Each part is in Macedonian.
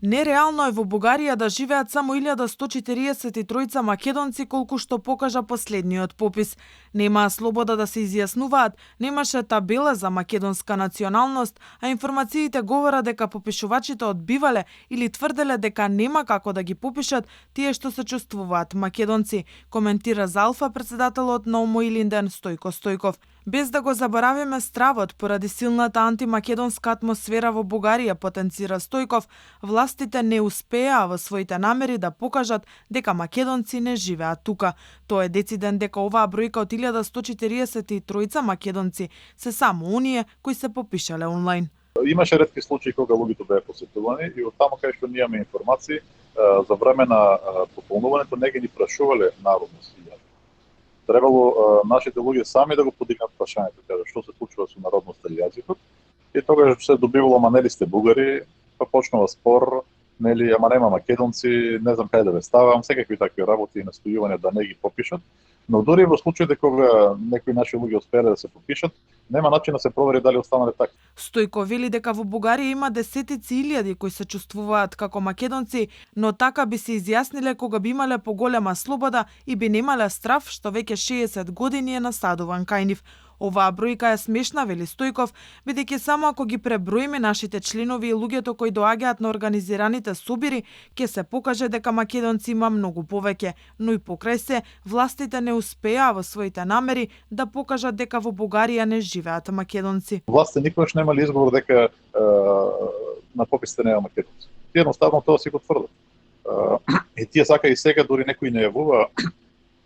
Нереално е во Бугарија да живеат само 1143 македонци, колку што покажа последниот попис. Немаа слобода да се изјаснуваат, немаше табела за македонска националност, а информациите говорат дека попишувачите одбивале или тврделе дека нема како да ги попишат тие што се чувствуваат македонци, коментира за Алфа председателот на ОМО Илинден Стојко Стојков. Без да го заборавиме стравот поради силната антимакедонска атмосфера во Бугарија, потенцира Стојков, властите не успеа во своите намери да покажат дека македонци не живеат тука. Тој е дециден дека оваа бројка од 1143 македонци се само оние кои се попишале онлайн. Имаше ретки случаи кога луѓето беа посетувани и од таму кај што ние имаме информации за време на пополнувањето не ги ни прашувале народност. Требало нашите луѓе сами да го подигнат прашањето, кажа што се случува со народноста и јазикот. И тогаш се добивало, ама нели сте бугари, па почнува спор, нели, ама нема македонци, не знам кај да ве ставам, секакви такви работи и настојувања да не ги попишат. Но дури во случаите кога некои наши луѓе успеале да се попишат, нема начин да се провери дали останале така. Стојко вели дека во Бугарија има десетици илјади кои се чувствуваат како македонци, но така би се изјасниле кога би имале поголема слобода и би немале страв што веќе 60 години е насадуван кај нив. Оваа бројка е смешна, вели Стојков, бидејќи само ако ги преброиме нашите членови и луѓето кои доаѓаат на организираните собири, ќе се покаже дека македонци има многу повеќе, но и покрај се, властите не успеа во своите намери да покажат дека во Бугарија не живеат македонци. Властите никогаш немале изговор дека на пописите нема македонци. Тие едноставно тоа си го тврдат. И тие сака и сега дури некои не јавува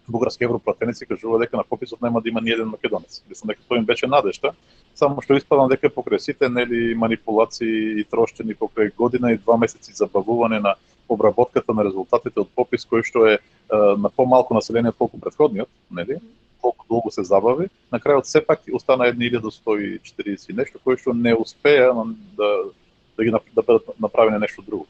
бугарски европратеници кажува дека на пописот нема да има ни еден македонец. Мислам дека тоа им беше надежта, само што испадна дека покрај сите нели манипулации и трошчени покрај година и 2 месеци забавување на обработката на резултатите од попис кој што е на помалку население од колку претходниот, нели? Колку долго се забави, на крајот сепак остана 1140 нешто кој што не успеа да бидат направени нешто друго.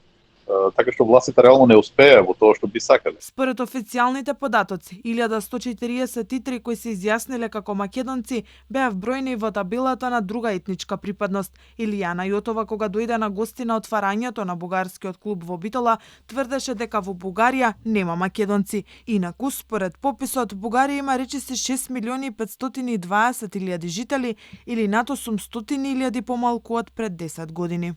Така што властите реално не успеа во тоа што би сакале. Според официјалните податоци, 1143 кои се изјасниле како македонци беа вброени во табелата на друга етничка припадност. Илијана Јотова, кога дојде на гости на отварањето на бугарскиот клуб во Битола, тврдеше дека во Бугарија нема македонци. Инаку, според пописот, Бугарија има речиси 6.520.000 жители или над 800.000 помалку од пред 10 години.